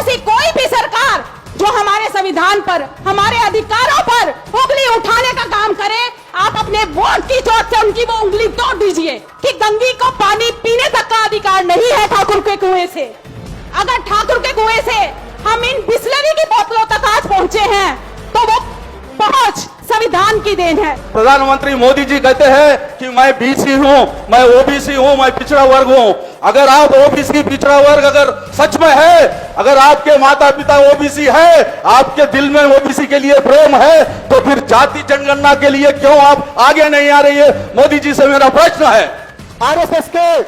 ऐसी कोई भी सरकार जो हमारे संविधान पर, हमारे अधिकारों पर उंगली उठाने का काम करे, आप अपने वोट की चोट से उनकी वो उंगली तोड़ दीजिए कि गंगी को पानी पीने तक का अधिकार नहीं है ठाकुर के कुएं से। अगर ठाकुर के कुएं से हम इन बिस्लरी की बोतलों तक आज पहुंचे हैं तो वो पहुंच संविधान की देन है। प्रधानमंत्री मोदी जी कहते हैं कि मैं बीसी हूं, मैं ओबीसी हूं, मैं पिछड़ा वर्ग हूं। अगर आप ओबीसी पिछड़ा वर्ग अगर सच में है, अगर आपके माता पिता ओबीसी है, आपके दिल में ओबीसी के लिए प्रेम है, तो फिर जाति जनगणना के लिए क्यों आप आगे नहीं आ रही है? मोदी जी से मेरा प्रश्न है। आरएसएस के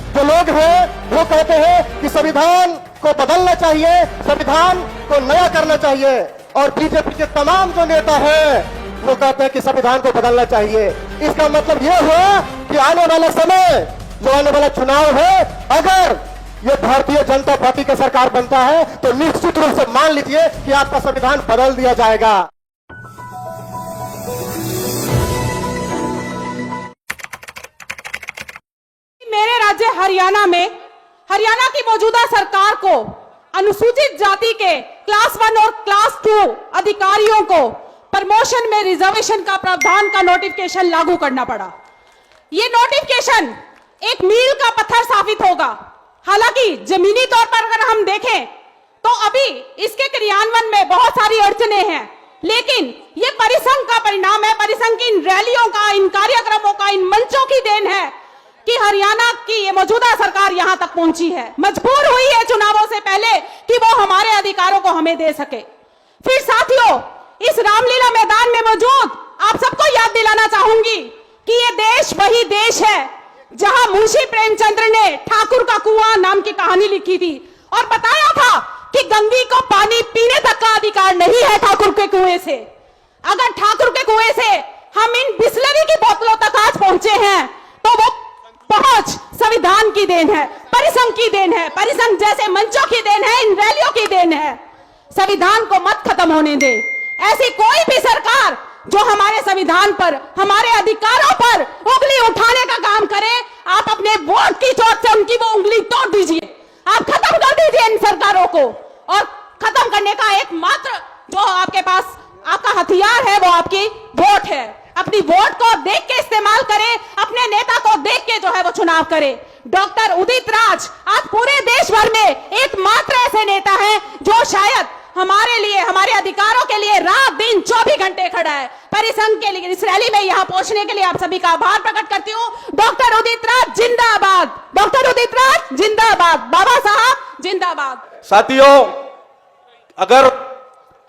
जो लोग हैं वो कहते हैं कि संविधान को बदलना चाहिए, संविधान को नया करना चाहिए, और बीजेपी के तमाम जो नेता हैं वो कहते हैं कि संविधान को बदलना चाहिए। इसका मतलब यह हुआ कि आने वाला समय, जो आने वाला चुनाव है, अगर ये भारतीय जनता पार्टी का सरकार बनता है तो निश्चित रूप से मान लीजिए कि आपका संविधान बदल दिया जाएगा। मेरे राज्य हरियाणा में, हरियाणा की मौजूदा सरकार को अनुसूचित जाति के क्लास 1 और क्लास 2 अधिकारियों को प्रमोशन में रिजर्वेशन का प्रावधान का नोटिफिकेशन लागू करना पड़ा। यह नोटिफिकेशन एक मील का पत्थर साबित होगा। हालांकि जमीनी तौर पर अगर हम देखें तो अभी इसके क्रियान्वयन में बहुत सारी अड़चने हैं, लेकिन यह परिसंघ का परिणाम है, परिसंघ की इन रैलियों का, इन कार्यक्रमों का, इन मंचों की देन है कि हरियाणा की ये मौजूदा सरकार यहां तक पहुंची है, मजबूर हुई है चुनावों से पहले कि वो हमारे अधिकारों को हमें दे सके। फिर साथियों, इस रामलीला मैदान में मौजूद आप सबको याद दिलाना चाहूंगी कि ये देश वही देश है जहां मुंशी प्रेमचंद्र ने ठाकुर का कुआं नाम की कहानी लिखी थी और बताया था कि गंगी को पानी पीने तक का अधिकार नहीं है ठाकुर के कुएं से। अगर ठाकुर के कुएं से हम इन बिस्लरी की बोतलों तक आज पहुंचे हैं तो वो पहुंच संविधान की देन है, परिसंघ की देन है, परिसंघ जैसे मंचों की देन है, इन रैलियों की देन है। संविधान को मत खत्म होने दे। ऐसी कोई भी सरकार जो हमारे संविधान पर, हमारे अधिकारों पर उंगली उठाने का काम करे, आप अपने वोट की चोट से उनकी वो उंगली तोड़ दीजिए। आप खत्म कर दीजिए इन सरकारों को, और खत्म करने का एकमात्र जो आपके पास आपका हथियार है वो आपकी वोट है। अपनी वोट को देख के इस्तेमाल करें, अपने नेता को देख के जो है वो चुनाव करें। डॉक्टर उदित राज आज पूरे देश भर में एकमात्र ऐसे नेता हैं जो शायद हमारे लिए, हमारे अधिकारों के लिए रात दिन 24 घंटे खड़ा है। परिसंघ के लिए इस रैली में यहां पहुंचने के लिए आप सभी का आभार प्रकट करती हूं। डॉक्टर उदित राज जिंदाबाद, डॉक्टर उदित राज जिंदाबाद, बाबा साहब जिंदाबाद। साथियों, अगर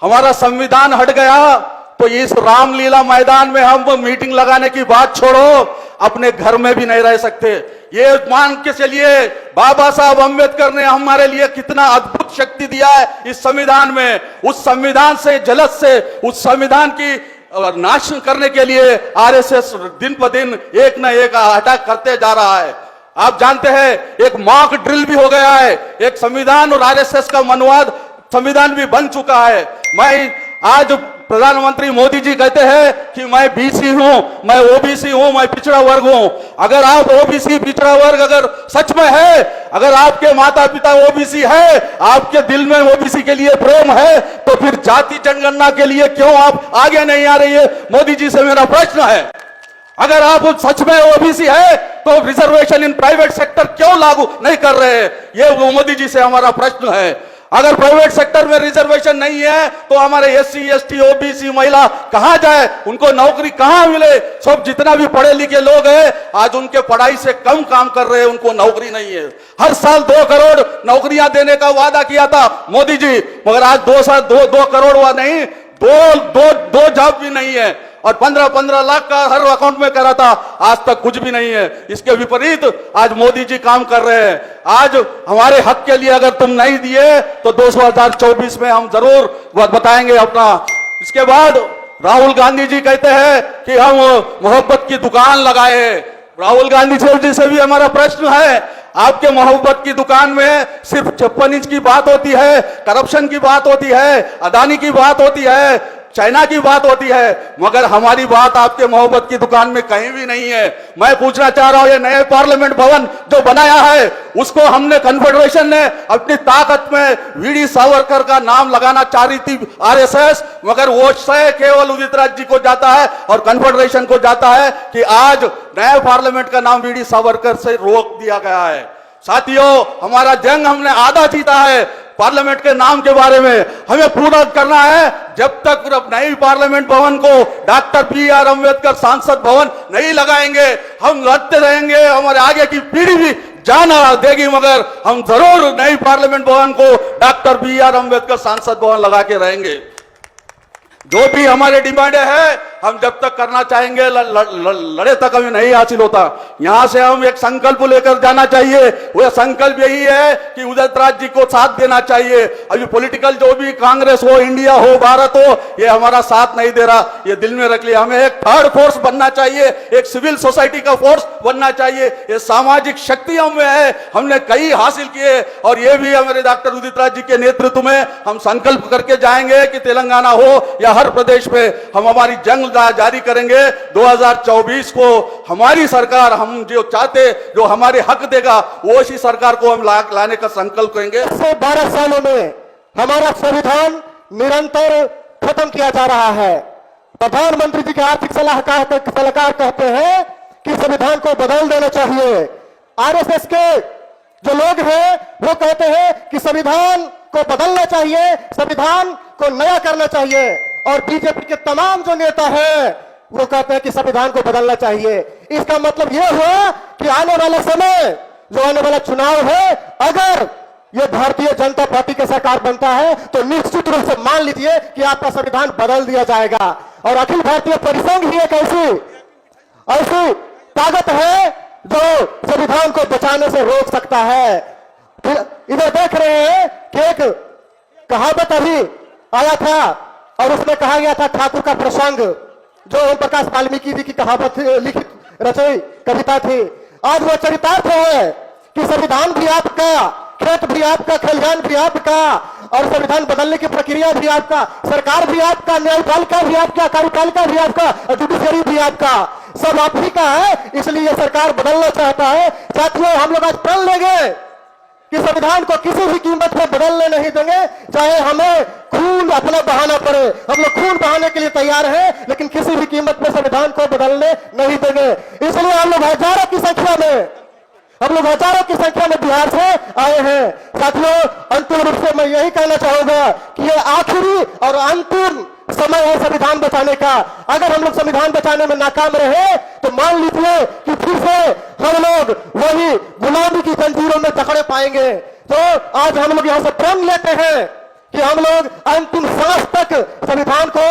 हमारा संविधान हट गया तो इस रामलीला मैदान में हम मीटिंग लगाने की बात छोड़ो, अपने घर में भी नहीं रह सकते। ये मान के चलिए बाबा साहब अम्बेडकर ने हमारे लिए कितना अद्भुत शक्ति दिया है इस संविधान में। उस संविधान से, जलद से उस संविधान की नाश करने के लिए आरएसएस दिन ब दिन एक न एक अटैक करते जा रहा है। आप जानते हैं एक मॉक ड्रिल भी हो गया है, एक संविधान और आरएसएस का मनवाद संविधान भी बन चुका है। मैं आज प्रधानमंत्री मोदी जी कहते हैं कि मैं बीसी हूं, मैं ओबीसी हूं, मैं पिछड़ा वर्ग हूं। अगर आप ओबीसी पिछड़ा वर्ग अगर सच में है, अगर आपके माता पिता ओबीसी है, आपके दिल में ओबीसी के लिए प्रेम है, तो फिर जाति जनगणना के लिए क्यों आप आगे नहीं आ रही है? मोदी जी से मेरा प्रश्न है। अगर आप सच में ओबीसी है तो रिजर्वेशन इन प्राइवेट सेक्टर क्यों लागू नहीं कर रहे? ये मोदी जी से हमारा प्रश्न है। अगर प्राइवेट सेक्टर में रिजर्वेशन नहीं है तो हमारे एससी, एसटी, ओबीसी महिला कहां जाए? उनको नौकरी कहां मिले? सब जितना भी पढ़े लिखे लोग हैं आज उनके पढ़ाई से कम काम कर रहे हैं, उनको नौकरी नहीं है। हर साल 2 करोड़ नौकरियां देने का वादा किया था मोदी जी, मगर आज 2 करोड़ हुआ नहीं, दो जॉब भी नहीं है, और 15-15 लाख का हर अकाउंट में करा था, आज तक कुछ भी नहीं है। इसके विपरीत आज मोदी जी काम कर रहे हैं। आज हमारे हक के लिए अगर तुम नहीं दिए तो 2024 में हम जरूर बताएंगे अपना। इसके बाद राहुल गांधी जी कहते हैं कि हम मोहब्बत की दुकान लगाए। राहुल गांधी जी से भी हमारा प्रश्न है, आपके मोहब्बत की दुकान में सिर्फ 56 इंच की बात होती है, करप्शन की बात होती है, अदानी की बात होती है, चाइना की बात होती है, मगर हमारी बात आपके मोहब्बत की दुकान में कहीं भी नहीं है। मैं पूछना चाह रहा हूं, ये नए पार्लियामेंट भवन जो बनाया है, उसको हमने कन्फेडरेशन ने अपनी ताकत में वीडी सावरकर का नाम लगाना चाह रही थी आरएसएस, मगर वो श्रेय केवल उदित राज जी को जाता है और कन्फेडरेशन को जाता है कि आज नए पार्लियामेंट का नाम वीडी सावरकर से रोक दिया गया है। साथियों, हमारा जंग हमने आधा जीता है पार्लियामेंट के नाम के बारे में, हमें पूरा करना है। जब तक नई पार्लियामेंट भवन को डॉक्टर बी.आर. अम्बेडकर सांसद भवन नहीं लगाएंगे, हम लड़ते रहेंगे। हमारे आगे की पीढ़ी भी जाना देगी, मगर हम जरूर नई पार्लियामेंट भवन को डॉक्टर बी.आर. अम्बेडकर सांसद भवन लगा के रहेंगे। जो भी हमारे डिमांड है, हम जब तक करना चाहेंगे, लड़े तक हमें नहीं हासिल होता। यहां से हम एक संकल्प लेकर जाना चाहिए। वह संकल्प यही है कि उदित राज जी को साथ देना चाहिए। अभी पॉलिटिकल जो भी कांग्रेस हो, इंडिया हो, भारत हो, ये हमारा साथ नहीं दे रहा, ये दिल में रख लिया। हमें एक थर्ड फोर्स बनना चाहिए, एक सिविल सोसाइटी का फोर्स बनना चाहिए। ये सामाजिक शक्ति हमें है, हमने कई हासिल किए, और ये भी हमारे डॉक्टर उदित राज जी के नेतृत्व में हम संकल्प करके जाएंगे कि तेलंगाना हो या हर प्रदेश पे हम हमारी जंग जारी करेंगे। 2024 को हमारी सरकार, हम जो चाहते, जो हमारे हक देगा, वो इसी सरकार को हम लाने का संकल्प करेंगे। 12 सालों में हमारा संविधान निरंतर खत्म किया जा रहा है। प्रधानमंत्री जी के आर्थिक सलाहकार कहते हैं कि संविधान को बदल देना चाहिए। आरएसएस के जो लोग हैं वो कहते हैं कि संविधान को बदलना चाहिए, संविधान को नया करना चाहिए, और बीजेपी के तमाम जो नेता हैं वो कहते हैं कि संविधान को बदलना चाहिए। इसका मतलब यह हुआ कि आने वाला समय, जो आने वाला चुनाव है, अगर ये भारतीय जनता पार्टी की सरकार बनता है तो निश्चित रूप से मान लीजिए कि आपका संविधान बदल दिया जाएगा। और अखिल भारतीय परिसंघ ही एक ऐसी ताकत है जो संविधान को बचाने से रोक सकता है। इधर देख रहे हैं कि एक कहावत अभी आया था, और उसमें कहा गया था ठाकुर का प्रसंग, जो ओम प्रकाश वाल्मीकि जी की कहावत लिखित रचई कविता थी। आज वो चरितार्थ है कि संविधान भी आपका, खेत भी आपका, खलिहान भी आपका, और संविधान बदलने की प्रक्रिया भी आपका, सरकार भी आपका, न्यायपालिका भी आपका, कार्यपालिका भी आपका, और जुडिशरी भी आपका, सब आप ही का है। इसलिए ये सरकार बदलना चाहता है। साथियों, हम लोग आज प्रण लेंगे कि संविधान को किसी भी कीमत पर बदलने नहीं देंगे, चाहे हमें खून अपना बहाना पड़े। हम लोग खून बहाने के लिए तैयार हैं, लेकिन किसी भी कीमत पर संविधान को बदलने नहीं देंगे। इसलिए हम लोग हजारों की संख्या में बिहार से आए हैं। साथियों, अंतिम रूप से मैं यही कहना चाहूंगा कि ये आखिरी और अंतिम समय है संविधान बचाने का। अगर हम लोग संविधान बचाने में नाकाम रहे तो मान लीजिए कि फिर से हम लोग वही गुलामी की जंजीरों में जकड़े पाएंगे। तो आज हम लोग यहां से प्रण लेते हैं कि हम लोग अंतिम सांस तक संविधान को